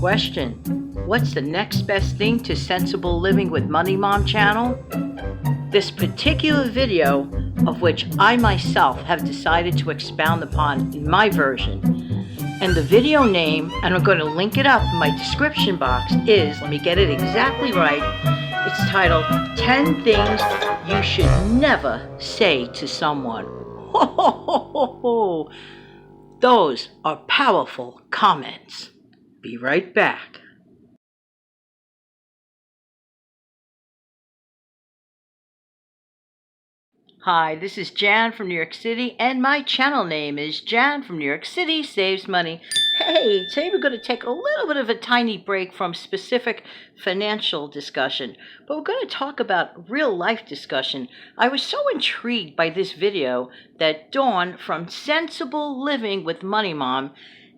Question: what's the next best thing to Sensible Living with Money Mom channel? This particular video, of which I myself have decided to expound upon in my version, and the video name, and I'm going to link it up in my description box, is, let me get it exactly right, it's titled 10 Things You Should Never Say to Someone. Ho, ho, ho, ho, ho. Those are powerful comments. Be right back. Hi, this is Jan from New York City, and my channel name is Jan from New York City Saves Money. Hey, today we're going to take a little bit of a tiny break from specific financial discussion, but we're going to talk about real life discussion. I was so intrigued by this video that Dawn from Centsible Living with Money Mom,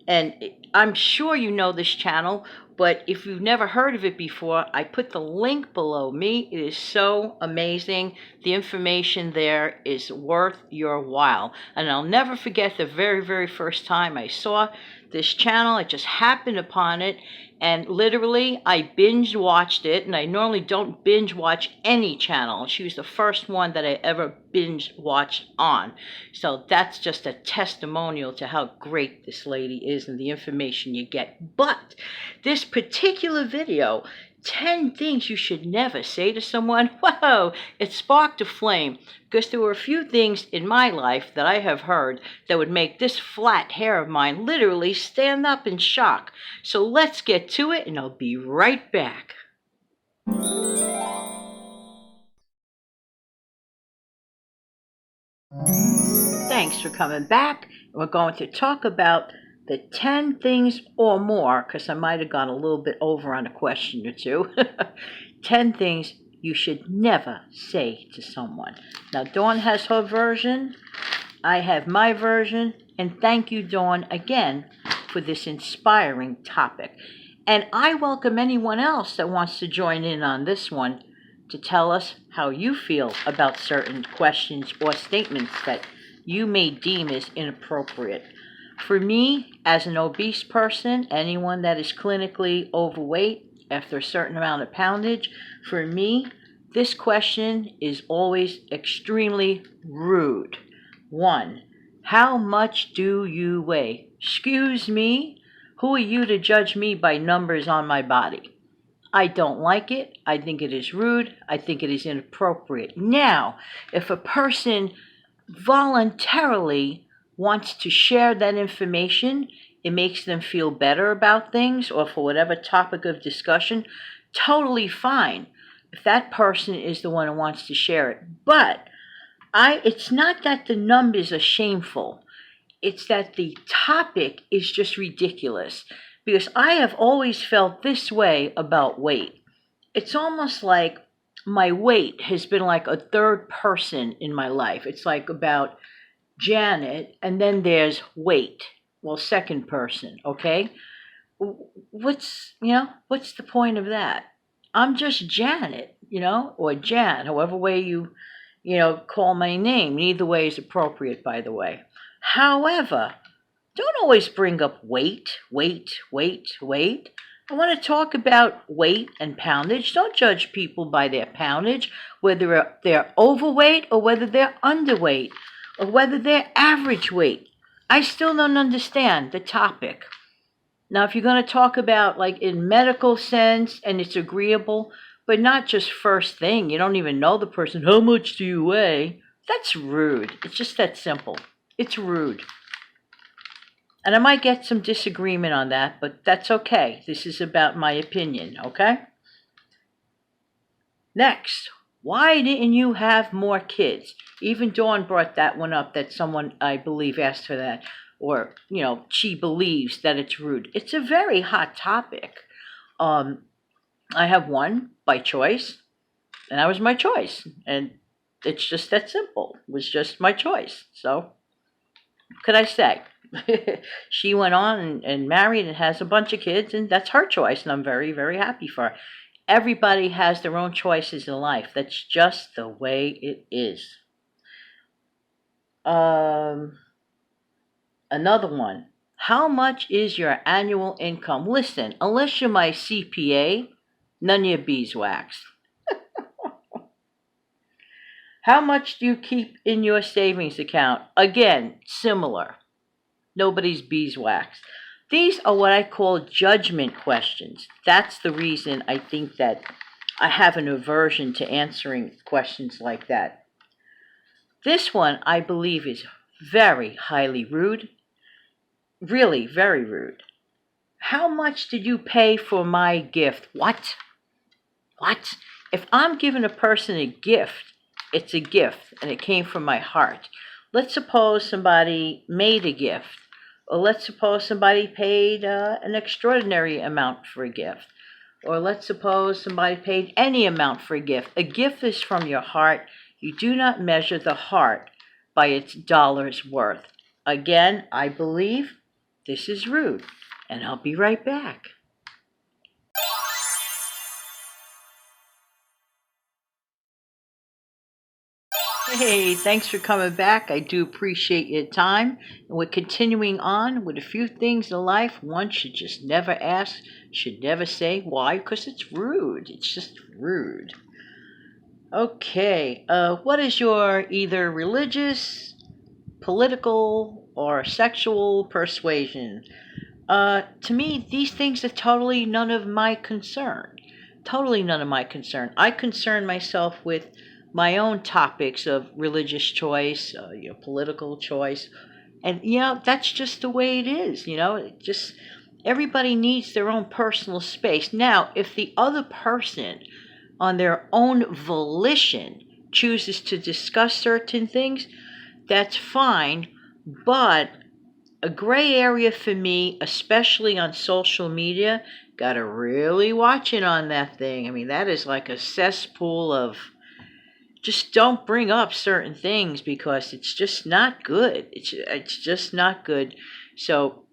and I'm sure you know this channel, but if you've never heard of it before, I put the link below me. It is so amazing. The information there is worth your while. And I'll never forget the very, very first time I saw this channel. I just happened upon it, and literally I binge watched it. And I normally don't binge watch any channel. She was the first one that I ever binge watched on. So that's just a testimonial to how great this lady is and the information you get. But this particular video, 10 things you should never say to someone, whoa, it sparked a flame, because there were a few things in my life that I have heard that would make this flat hair of mine literally stand up in shock. So let's get to it, and I'll be right back. Thanks for coming back. We're going to talk about the 10 things or more, because I might have gone a little bit over on a question or two. 10 things you should never say to someone. Now, Dawn has her version. I have my version. And thank you, Dawn, again, for this inspiring topic. And I welcome anyone else that wants to join in on this one to tell us how you feel about certain questions or statements that you may deem as inappropriate. For me, as an obese person, anyone that is clinically overweight after a certain amount of poundage, for me, this question is always extremely rude. 1, how much do you weigh? Excuse me, who are you to judge me by numbers on my body? I don't like it. I think it is rude. I think it is inappropriate. Now, if a person voluntarily wants to share that information, it makes them feel better about things, or for whatever topic of discussion, totally fine if that person is the one who wants to share it. But it's not that the numbers are shameful. It's that the topic is just ridiculous, because I have always felt this way about weight. It's almost like my weight has been like a third person in my life. It's like about Janet, and then there's weight. Well, second person, okay? What's the point of that? I'm just Janet, or Jan, however way you call my name. Neither way is appropriate, by the way. However, don't always bring up weight. I want to talk about weight and poundage. Don't judge people by their poundage, whether they're overweight or whether they're underweight or whether they're average weight. I still don't understand the topic. Now, if you're going to talk about like in medical sense and it's agreeable, but not just first thing, you don't even know the person, how much do you weigh? That's rude. It's just that simple. It's rude. And I might get some disagreement on that, but that's okay. This is about my opinion, okay? Next, why didn't you have more kids? Even Dawn brought that one up, that someone, I believe, asked her that, or, she believes that it's rude. It's a very hot topic. I have one by choice, and that was my choice. And it's just that simple. It was just my choice. So, what could I say? She went on and married and has a bunch of kids, and that's her choice, and I'm very, very happy for her. Everybody has their own choices in life. That's just the way it is. Another one. How much is your annual income? Listen, unless you're my CPA, none of your beeswax. How much do you keep in your savings account? Again, similar. Nobody's beeswax. These are what I call judgment questions. That's the reason I think that I have an aversion to answering questions like that. This one, I believe, is very highly rude. Really, very rude. How much did you pay for my gift? What? What? If I'm giving a person a gift, it's a gift and it came from my heart. Let's suppose somebody made a gift, or let's suppose somebody paid an extraordinary amount for a gift, or let's suppose somebody paid any amount for a gift. A gift is from your heart. You do not measure the heart by its dollars worth. Again, I believe this is rude, and I'll be right back. Hey, thanks for coming back. I do appreciate your time. And we're continuing on with a few things in life one should just never ask, should never say. Why? Because it's rude. It's just rude. Okay, what is your either religious, political, or sexual persuasion? To me, these things are totally none of my concern. Totally none of my concern. I concern myself with my own topics of religious choice, political choice, and that's just the way it is. It just everybody needs their own personal space. Now, if the other person, on their own volition, chooses to discuss certain things, that's fine, but a gray area for me, especially on social media. Gotta really watch it on that thing. I mean, that is like a cesspool of just don't bring up certain things because it's just not good. It's just not good. So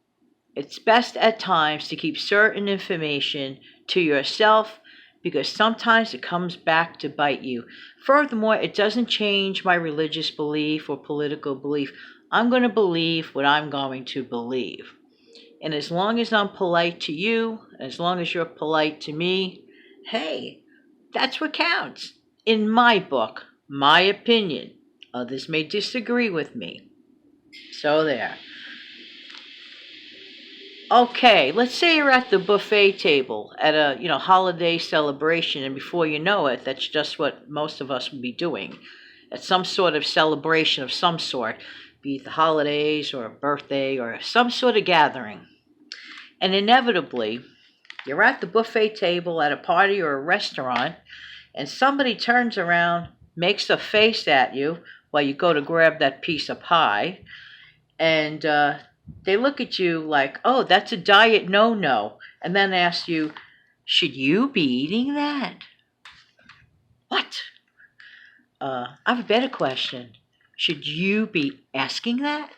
it's best at times to keep certain information to yourself because sometimes it comes back to bite you. Furthermore, it doesn't change my religious belief or political belief. I'm going to believe what I'm going to believe. And as long as I'm polite to you, as long as you're polite to me, hey, that's what counts. In my book, my opinion. Others may disagree with me. So there. Okay, let's say you're at the buffet table at a holiday celebration, and before you know it, that's just what most of us will be doing. At some sort of celebration of some sort, be it the holidays or a birthday or some sort of gathering. And inevitably, you're at the buffet table at a party or a restaurant, and somebody turns around, makes a face at you while you go to grab that piece of pie, and they look at you like, oh, that's a diet no-no, and then ask you, should you be eating that? What? I have a better question. Should you be asking that?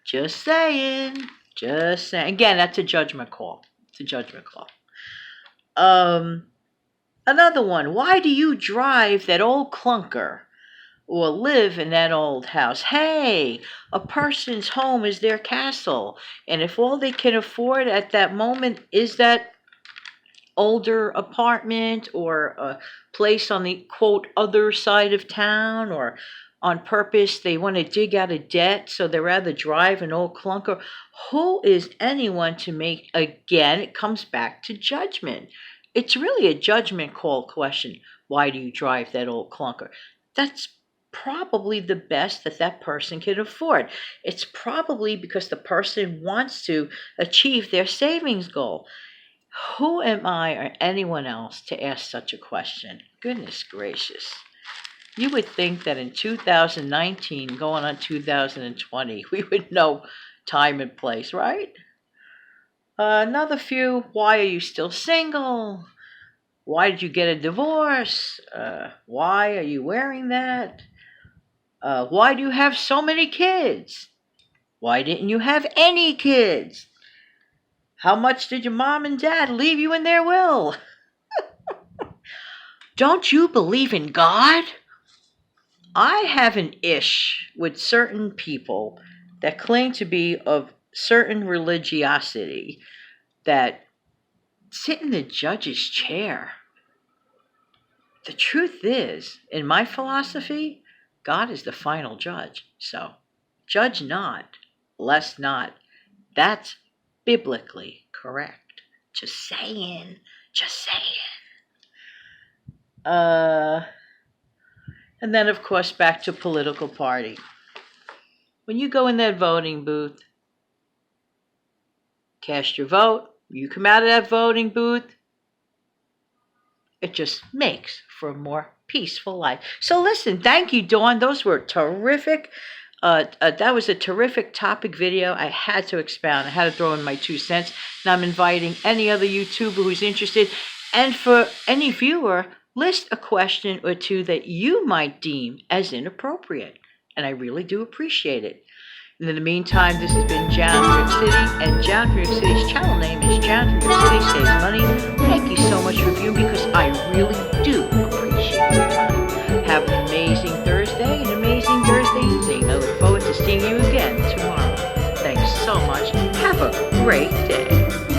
Just saying. Just saying. Again, that's a judgment call. It's a judgment call. Another one. Why do you drive that old clunker or live in that old house? Hey, a person's home is their castle. And if all they can afford at that moment is that older apartment or a place on the quote other side of town, or on purpose they want to dig out of debt, so they rather drive an old clunker. Who is anyone to make? Again, it comes back to judgment. It's really a judgment call question. Why do you drive that old clunker? That's probably the best that that person can afford. It's probably because the person wants to achieve their savings goal. Who am I or anyone else to ask such a question? Goodness gracious. You would think that in 2019, going on 2020, we would know time and place, right? Another few. Why are you still single? Why did you get a divorce? Why are you wearing that? Why do you have so many kids? Why didn't you have any kids? How much did your mom and dad leave you in their will? Don't you believe in God? I have an ish with certain people that claim to be of certain religiosity that sit in the judge's chair. The truth is, in my philosophy, God is the final judge. So, judge not, lest not. That's biblically correct. Just saying. Just saying. And then, of course, back to political party. When you go in that voting booth, cast your vote, you come out of that voting booth, it just makes for a more peaceful life. So listen, thank you, Dawn. Those were terrific. That was a terrific topic video. I had to expound. I had to throw in my 2 cents. And I'm inviting any other YouTuber who's interested. And for any viewer, list a question or two that you might deem as inappropriate. And I really do appreciate it. And in the meantime, this has been Jan from New York City, and Jan from New York City's channel name is Jan from New York City Saves Money. Thank you so much for viewing, because I really do appreciate your time. Have an amazing Thursday, an amazing Thursday evening. I look forward to seeing you again tomorrow. Thanks so much. Have a great day.